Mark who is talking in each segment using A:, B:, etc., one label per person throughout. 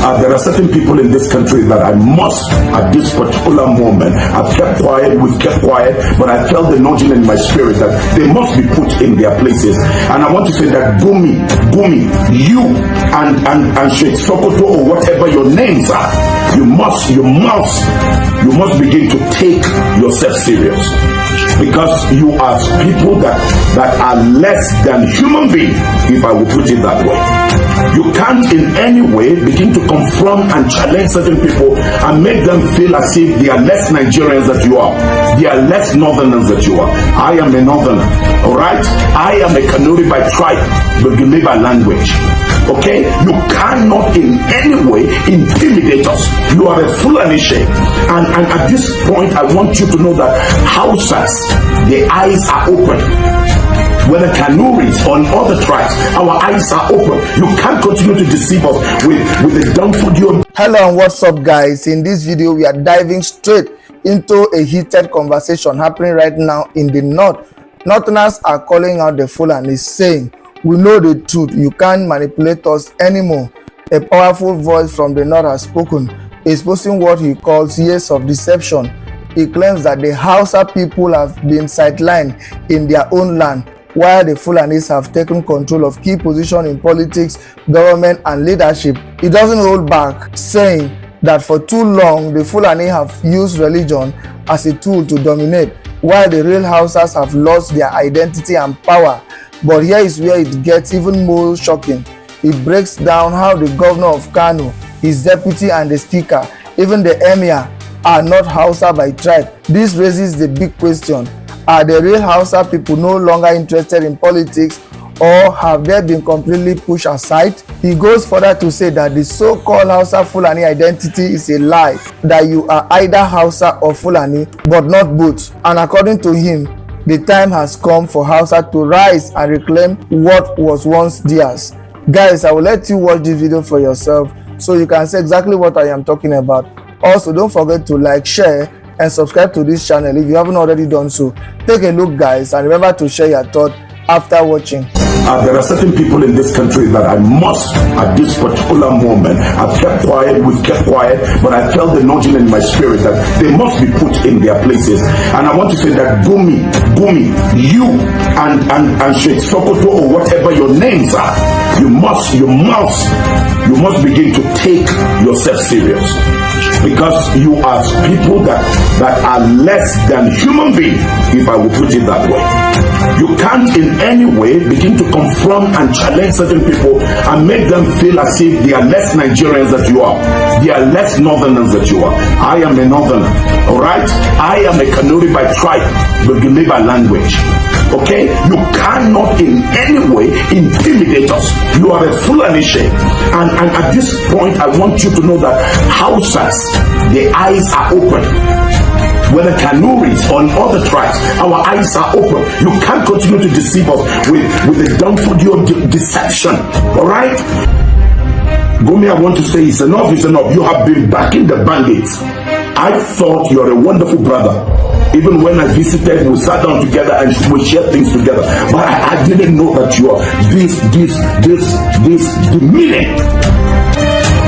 A: There are certain people in this country that I must, at this particular moment, I've kept quiet, we've kept quiet, but I felt the nudging in my spirit that they must be put in their places. And I want to say that Gumi, you and Sheikh Sokoto or whatever your names are, you must begin to take yourself serious, because you are people that are less than human beings, if I will put it that way. You can't in any way begin to confront and challenge certain people and make them feel as if they are less Nigerians than you are. They are less Northerners than you are. I am a Northerner, all right? I am a Kanuri by tribe, but by language. Okay? You cannot in any way intimidate us. You are a Fulanis. And at this point, I want you to know that Hausas, the eyes are open. Whether Kanuris or other tribes, our eyes are open. You can't continue to deceive us with a dumb video.
B: Hello and what's up, guys? In this video, we are diving straight into a heated conversation happening right now in the north. Northerners are calling out the Fulanis, saying, "We know the truth. You can't manipulate us anymore." A powerful voice from the north has spoken, exposing what he calls years of deception. He claims that the Hausa people have been sidelined in their own land, while the Fulanis have taken control of key positions in politics, government, and leadership. He doesn't hold back, saying that for too long the Fulani have used religion as a tool to dominate, while the real Hausas have lost their identity and power. But here is where it gets even more shocking. It breaks down how the governor of Kano, his deputy, and the speaker, even the emir, are not Hausa by tribe. This raises the big question: are the real Hausa people no longer interested in politics, or have they been completely pushed aside? He goes further to say that the so-called Hausa Fulani identity is a lie, that you are either Hausa or Fulani, but not both. And according to him, the time has come for Hausa to rise and reclaim what was once theirs. Guys, I will let you watch this video for yourself so you can see exactly what I am talking about. Also, don't forget to like, share, and subscribe to this channel if you haven't already done so. Take a look, guys, and remember to share your thoughts after watching.
A: There are certain people in this country that I must, at this particular moment, I've kept quiet, we've kept quiet, but I felt the nudging in my spirit that they must be put in their places. And I want to say that Gumi, you and Sheikh Sokoto or whatever your names are, you must begin to take yourself serious, because you are people that are less than human beings, if I will put it that way. You can't in any way begin to confront and challenge certain people and make them feel as if they are less Nigerians than you are. They are less Northerners than you are. I am a Northerner, all right? I am a Kanuri by tribe, but by language. Okay? You cannot in any way intimidate us. You are a Fulanis. And at this point, I want you to know that Hausas, the eyes are open. Whether Kanuris or other tribes, our eyes are open. You can't continue to deceive us with a dumb video deception. All right? Gumi, I want to say it's enough, it's enough. You have been backing the bandits. I thought you're a wonderful brother. Even when I visited, we sat down together and we shared things together. But I didn't know that you are this demeaning.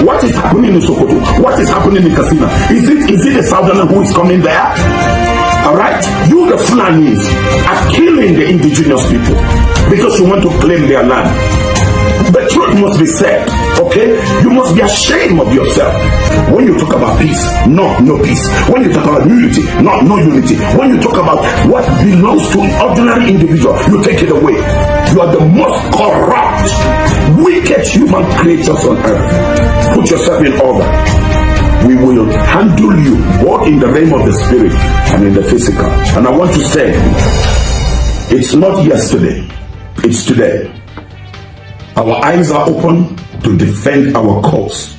A: What is happening in Sokoto? What is happening in Katsina? Is it a southerner who is coming there? Alright? You, the Fulanis, are killing the indigenous people because you want to claim their land. The truth must be said, okay? You must be ashamed of yourself. When you talk about peace, no peace. When you talk about unity, no unity. When you talk about what belongs to an ordinary individual, you take it away. You are the most corrupt, wicked human creatures on earth. Put yourself in order. We will handle you both in the realm of the spirit and in the physical. And I want to say, it's not yesterday, it's today. Our eyes are open to defend our cause.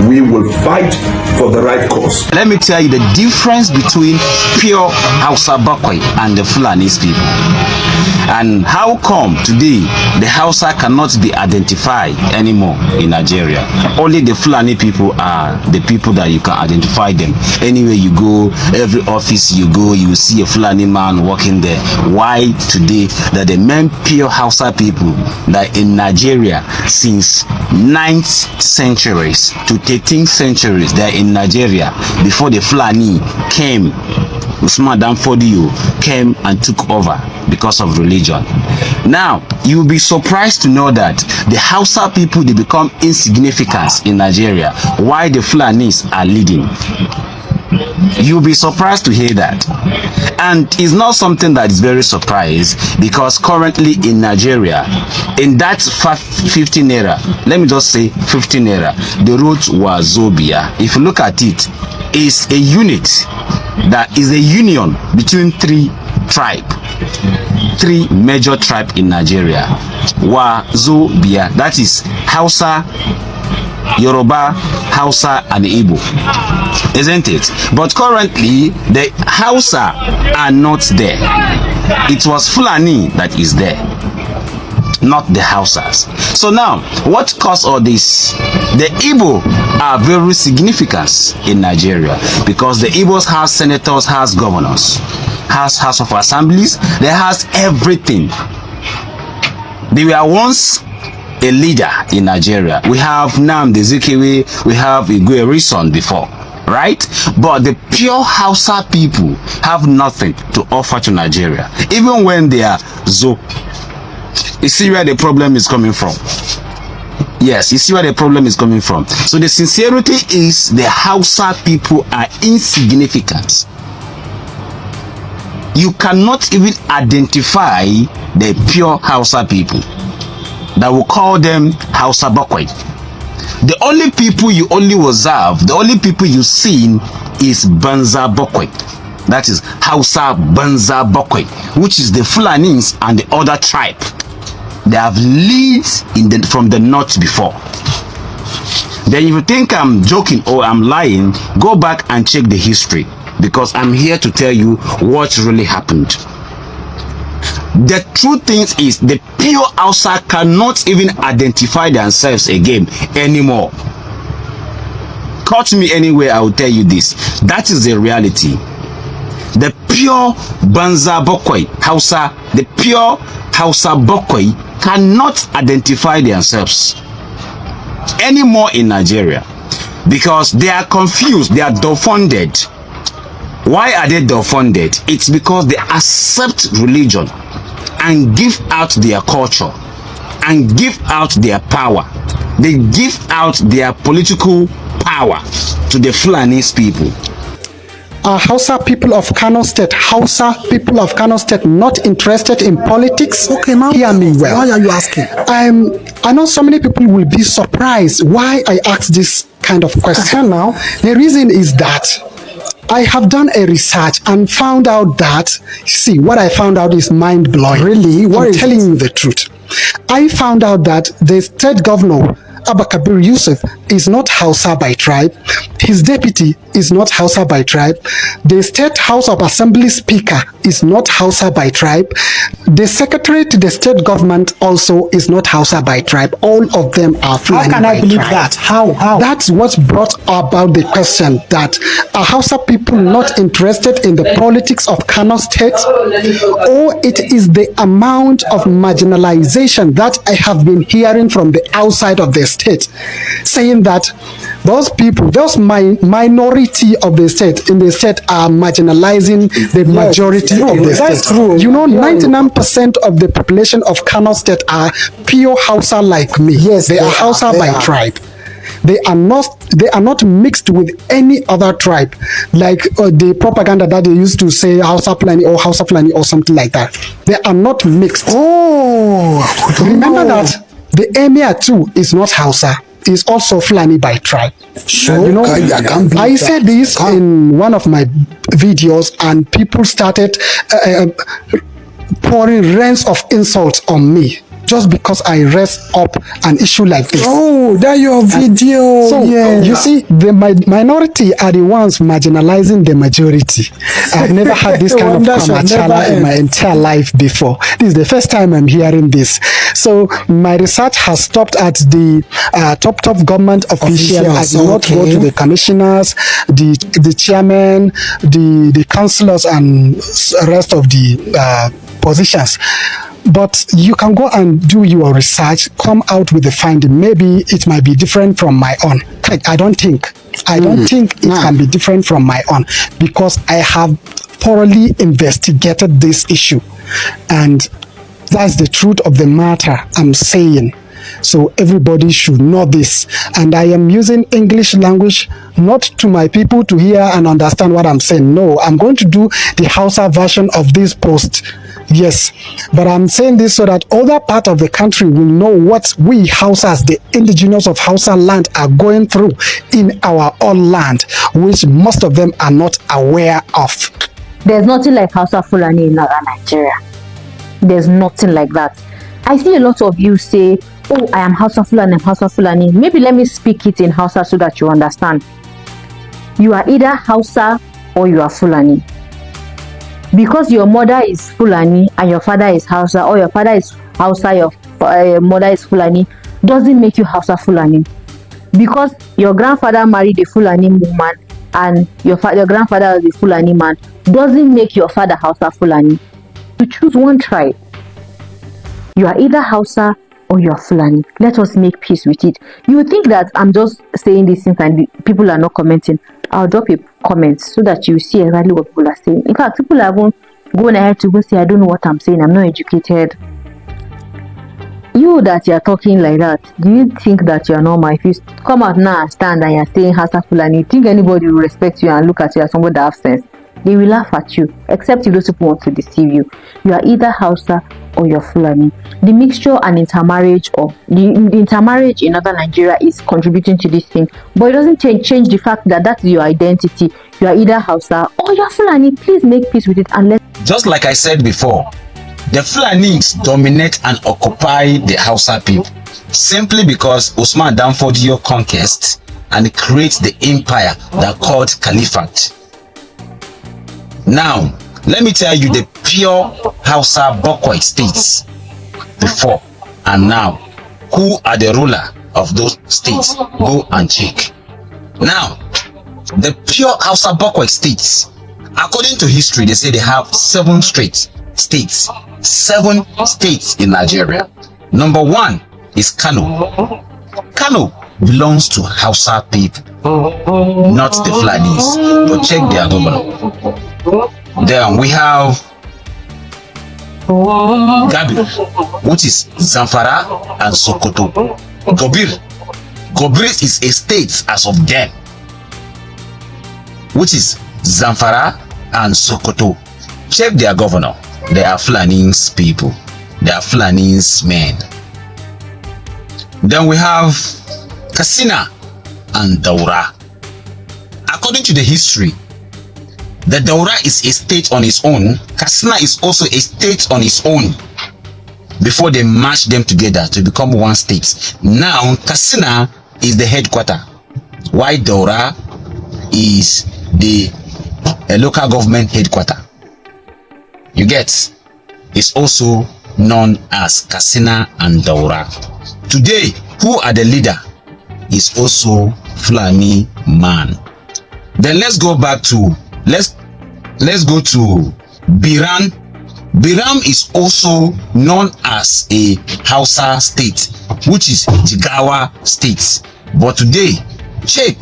A: We will fight for the right cause.
C: Let me tell you the difference between pure Hausa Bakwai and the Fulanis people. And how come today the Hausa cannot be identified anymore in Nigeria? Only the Fulani people are the people that you can identify them. Anywhere you go, every office you go, you see a Fulani man working there. Why today that the main pure Hausa people that in Nigeria since 9th centuries to 13th centuries, they're in Nigeria before the Fulani came. Usman Dan Fodio came and took over because of religion. Now, you'll be surprised to know that the Hausa people, they become insignificant in Nigeria, while the Fulanis are leading. You'll be surprised to hear that. And it's not something that is very surprised, because currently in Nigeria, in that 15 naira, let me just say 15 naira, the road was Zobia. If you look at it, it's a unit that is a union between three major tribes in Nigeria. Wazobia, that is Hausa, Yoruba, Hausa, and Igbo, isn't it? But currently, the Hausa are not there. It was Fulani that is there, not the Hausas. So now, what caused all this? The Igbo are very significant in Nigeria, because the Igbos has senators, has governors, has House of Assemblies, they has everything. They were once a leader in Nigeria. We have now the Zikiwe, we have Igwe Rison before, right? But the pure Hausa people have nothing to offer to Nigeria, even when they are Zo. You see where the problem is coming from? Yes, you see where the problem is coming from. So the sincerity is the Hausa people are insignificant. You cannot even identify the pure Hausa people that will call them Hausa Bakwai. The only people you only observe, the only people you seen is Banza Bakwai. That is Hausa Banza Bakwai, which is the Fulanis and the other tribe. They have leads from the north before. Then if you think I'm joking or I'm lying, go back and check the history, because I'm here to tell you what really happened. The true thing is the pure Hausa cannot even identify themselves again anymore. Cut me anywhere, I will tell you this. That is the reality. The pure Banza Bokwai Hausa, the pure Hausa Bokwai cannot identify themselves anymore in Nigeria, because they are confused, they are dumbfounded. Why are they dumbfounded? It's because they accept religion and give out their culture and give out their power. They give out their political power to the Fulanis people.
D: Hausa people of Kano State, Hausa people of Kano State not interested in politics?
E: Okay, now
D: hear me well.
E: Why are you asking?
D: I know so many people will be surprised why I ask this kind of question. Now, the reason is that I have done a research and found out that, see, what I found out is mind-blowing.
E: Really? What
D: I'm
E: is
D: telling
E: it?
D: you the truth. I found out that the state governor, Abba Kabir Yusuf, is not Hausa by tribe. His deputy is not Hausa by tribe. The State House of Assembly Speaker is not Hausa by tribe. The secretary to the state government also is not Hausa by tribe. All of them are Fulani.
E: How can I believe
D: tribe.
E: that? How?
D: That's what brought about the question that are Hausa people not interested in the politics of Kano State, or it is the amount of marginalization that I have been hearing from the outside of the state, saying that those people, those minority of the state in the state are marginalizing the majority of the
E: That's
D: state.
E: true.
D: You know, 99% of the population of Kano State are pure Hausa like me.
E: Yes,
D: they are Hausa by tribe. They are not mixed with any other tribe, like the propaganda that they used to say Hausa Fulani or something like that. They are not mixed.
E: Oh,
D: Remember that the emir too is not Hausa. Is also Fulani by tribe.
E: Sure.
D: You know,
E: I
D: said this in one of my videos, and people started pouring rains of insults on me just because I raised up an issue like this.
E: Oh, that your video.
D: So you see, the minority are the ones marginalizing the majority. I've never had this kind of kamachala in my entire life before. This is the first time I'm hearing this. So my research has stopped at the top government officials. I did not go to the commissioners, the chairman, the councillors, and rest of the positions. But you can go and do your research, come out with the finding. Maybe it might be different from my own. I don't think it can be different from my own, because I have thoroughly investigated this issue, and that's the truth of the matter I'm saying. So everybody should know this. And I am using English language not to my people to hear and understand what I'm saying. No, I'm going to do the Hausa version of this post. Yes, but I'm saying this so that other part of the country will know what we Hausas, the indigenous of Hausa land, are going through in our own land, which most of them are not aware of.
F: There's nothing like Hausa Fulani in northern Nigeria. There's nothing like that. I see a lot of you say, oh, I am Hausa Fulani, I'm Hausa Fulani. Maybe let me speak it in Hausa so that you understand. You are either Hausa or you are Fulani. Because your mother is Fulani and your father is Hausa, or your father is Hausa, your mother is Fulani, doesn't make you Hausa Fulani. Because your grandfather married a Fulani woman and your grandfather was a Fulani man, doesn't make your father Hausa Fulani. You choose one tribe. You are either Hausa or you are Fulani. Let us make peace with it. You would think that I'm just saying these things and people are not commenting. I'll drop a comment so that you see exactly what people are saying. In fact, people are going ahead to go say, I don't know what I'm saying, I'm not educated. You that you're talking like that, do you think that you're normal? If you come out now and stand and you're saying Hausa Fulani, you think anybody will respect you and look at you as somebody that has sense? They will laugh at you, except if those people want to deceive you. You are either Hausa or you're Fulani. The mixture and intermarriage in northern Nigeria is contributing to this thing, but it doesn't change the fact that that's your identity. You are either Hausa or you're Fulani. Please make peace with it and let.
C: Just like I said before, the Fulanis dominate and occupy the Hausa people simply because Usman Danfodio conquest and creates the empire that called Caliphate. Now, let me tell you the pure Hausa Bokoi states before and now. Who are the ruler of those states? Go and check. Now, the pure Hausa Bokoi states, according to history, they say they have 7 states. 7 states in Nigeria. Number 1 is Kano. Kano belongs to Hausa people, not the Fulanis. But check their governor. Then we have Gabi, which is Zamfara and Sokoto. Gobir is a state as of then, which is Zamfara and Sokoto. Check their governor. They are Fulanis people. They are Fulanis men. Then we have Katsina and Daura. According to the history, the Daura is a state on its own. Katsina is also a state on its own before they merge them together to become one state. Now, Katsina is the headquarter, while Daura is the local government headquarter. You get? It's also known as Katsina and Daura. Today, who are the leader is also Fulani man. Then let's go back to let's go to Biram. Biram is also known as a Hausa state, which is Jigawa state. But today, check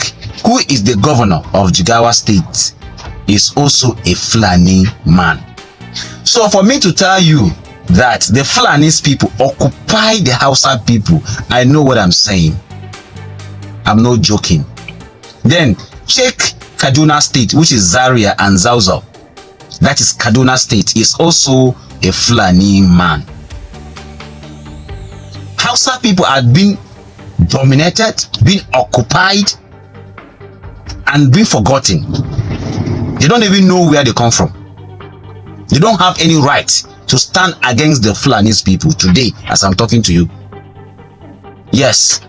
C: who is the governor of Jigawa state is also a Fulani man. So for me to tell you that the Fulanis people occupy the Hausa people, I know what I'm saying. I'm not joking. Then check Kaduna state, which is Zaria and Zauzau. That is Kaduna state, is also a Fulani man. Hausa people are being dominated, being occupied, and being forgotten. They don't even know where they come from. They don't have any right to stand against the Fulanis people today as I'm talking to you. Yes,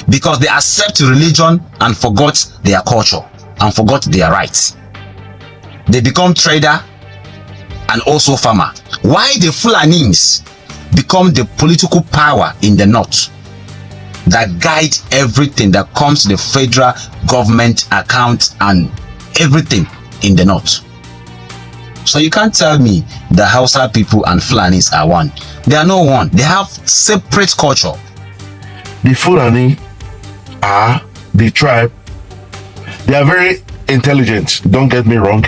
C: because they accept religion and forgot their culture and forgot their rights. They become trader and also farmer. Why the Fulanis become the political power in the north that guide everything that comes to the federal government account and everything in the north. So you can't tell me the Hausa people and Fulanis are one. They are not one. They have separate culture.
A: The Fulani are
G: the tribe. They are very intelligent, don't get me wrong,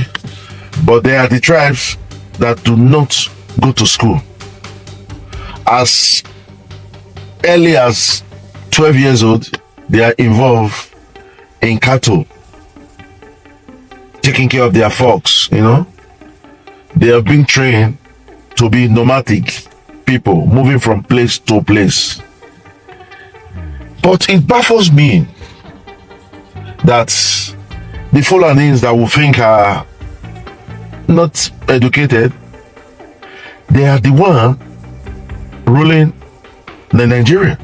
G: but they are the tribes that do not go to school. As early as 12 years old, they are involved in cattle, taking care of their flocks, you know. They have been trained to be nomadic people, moving from place to place. But it baffles me that the Fulanis that we think are not educated, they are the one ruling the Nigeria.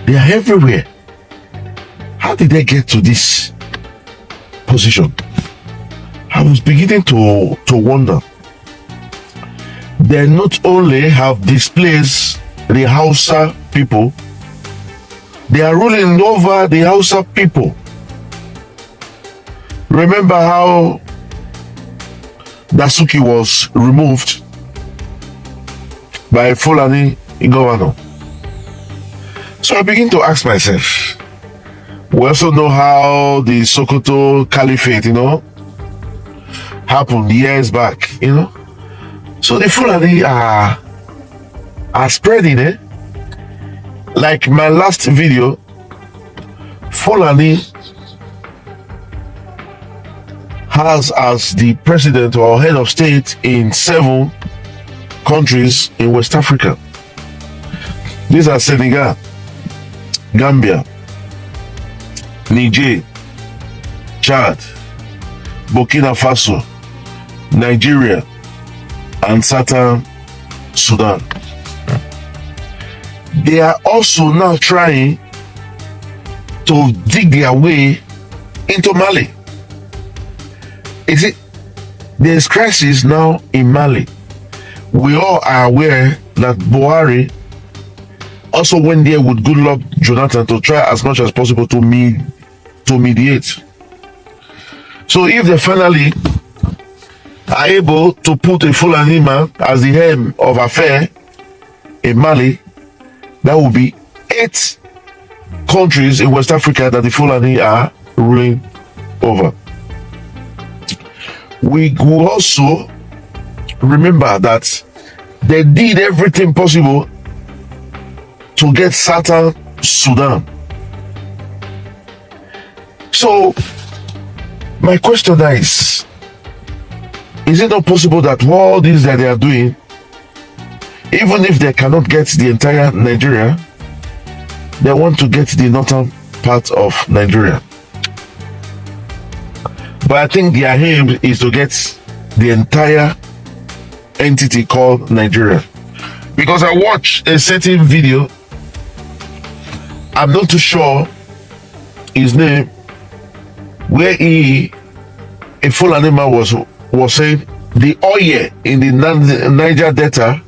G: They are everywhere. How did they get to this position? I was beginning to wonder. They not only have displaced the Hausa people, they are ruling over the Hausa people. Remember how Dasuki was removed by Fulani governor? So I begin to ask myself, we also know how the Sokoto Caliphate, you know, happened years back, you know. So the Fulani are spreading, eh? Like my last video, Fulani has as the president or head of state in 7 countries in West Africa. These are Senegal, Gambia, Niger, Chad, Burkina Faso, Nigeria, and Southern Sudan. They are also now trying to dig their way into Mali. You see, there's crisis now in Mali. We all are aware that Buhari also went there with Goodluck Jonathan to try as much as possible to mediate. So if they finally are able to put a Fulani man as the head of affair in Mali, that will be 8 countries in West Africa that the Fulani are ruling over. We will also remember that they did everything possible to get Southern Sudan. So my question is it not possible that all this that they are doing, even if they cannot get the entire Nigeria, they want to get the northern part of Nigeria? But I think their aim is to get the entire entity called Nigeria. Because I watched a certain video, I'm not too sure his name, where a Fulani man was saying the oil in the Niger Delta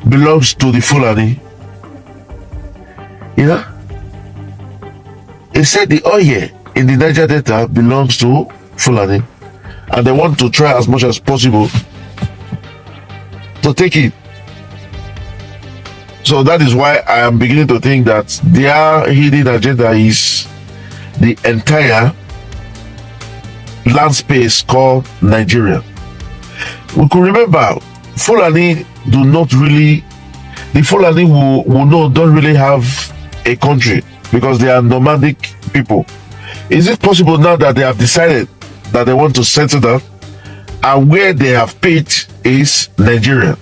G: belongs to the Fulani. You know? He said the oil in the Niger Delta belongs to Fulani, and they want to try as much as possible to take it. So that is why I am beginning to think that their hidden agenda is the entire land space called Nigeria. We could remember Fulani do not really, the Fulani don't really have a country because they are nomadic people. Is it possible now that they have decided that they want to settle down, and where they have picked is Nigeria?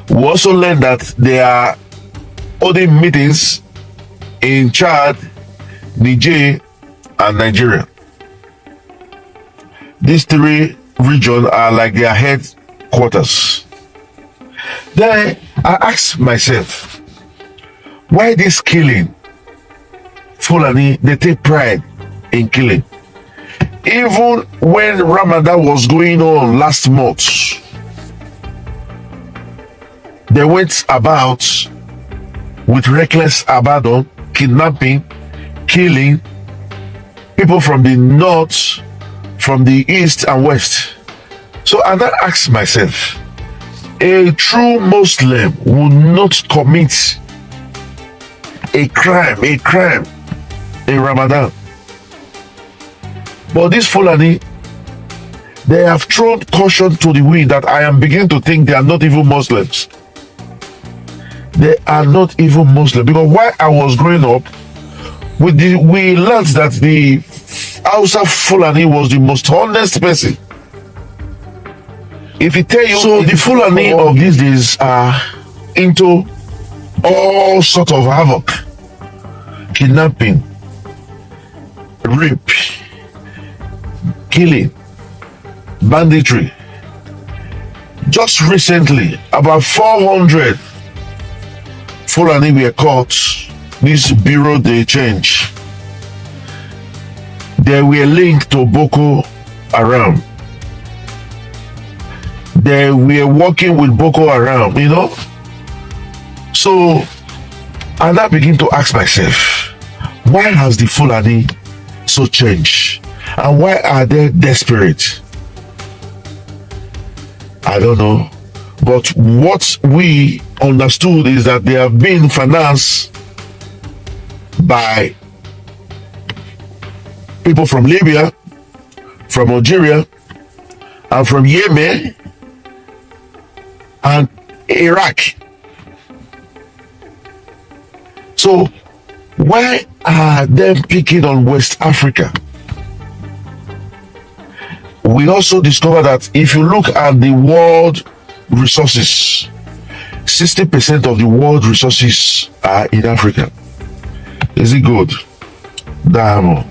G: We also learned that they are holding meetings in Chad, Niger, and Nigeria. These 3 regions are like their headquarters. Then I asked myself, why this killing? Fulani, they take pride in killing. Even when Ramadan was going on last month, they went about with reckless abandon, kidnapping, killing people from the north, from the east and west. So I then asked myself, a true Muslim will not commit a crime in Ramadan. But this Fulani, they have thrown caution to the wind that I am beginning to think they are not even Muslims. They are not even Muslim. Because while I was growing up, we learned that the Hausa Fulani was the most honest person. If he tell you, so the Fulani of these days are into all sort of havoc, kidnapping, rape, killing, banditry. Just recently, about 400 Fulani were caught. This bureau they change. They were linked to Boko Haram. They were working with Boko Haram, you know. So I now begin to ask myself, why has the Fulani so changed? And why are they desperate? I don't know. But what we understood is that they have been financed by people from Libya, from Algeria, and from Yemen and Iraq. So why are they picking on West Africa? We also discovered that if you look at the world resources, 60% of the world resources are in Africa. Is it gold, diamond,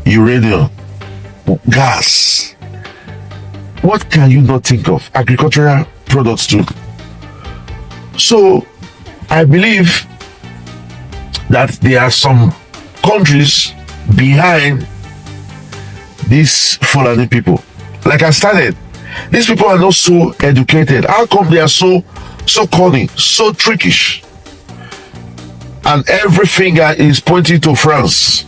G: uranium, gas? What can you not think of? Agricultural products too. So I believe that there are some countries behind these Fulani people. Like I started, these people are not so educated. How come they are so cunning, so trickish? And every finger is pointing to France.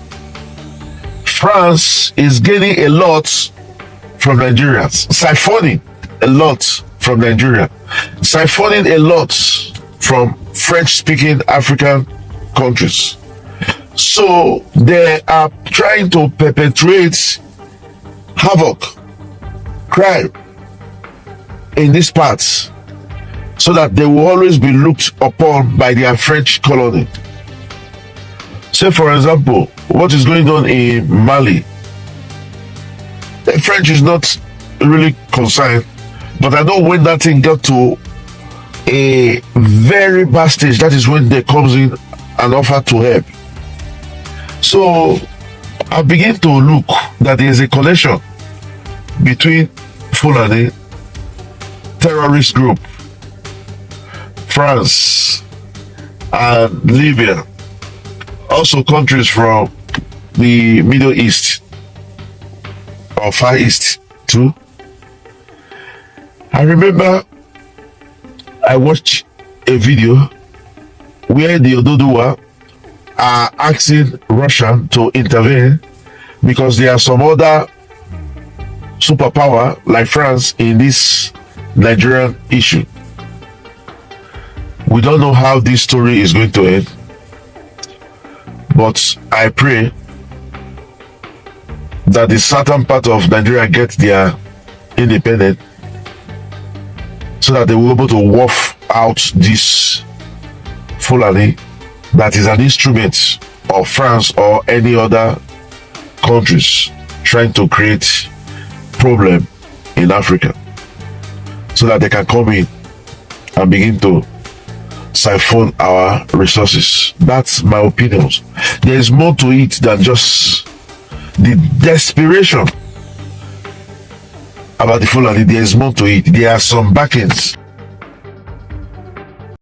G: France is gaining a lot from Nigeria, siphoning a lot from Nigeria, siphoning a lot from French-speaking African countries. So they are trying to perpetuate havoc, crime in these parts, so that they will always be looked upon by their French colony. Say, for example, what is going on in Mali. The French is not really concerned, but I know when that thing got to a very bad stage, that is when they comes in and offer to help. So I begin to look that there is a connection between Fulani terrorist group, France, and Libya, also countries from the Middle East or Far East too. I remember I watched a video where the Ododuwa are asking Russia to intervene because there are some other superpower like France in this Nigerian issue. We don't know how this story is going to end, but I pray that the southern part of Nigeria gets their independence so that they will be able to waft out this Fulani that is an instrument of France or any other countries trying to create problem in Africa, so that they can come in and begin to siphon our resources. That's my opinion. There is more to it than just the desperation about the Fulani. There is more to it. There are some backings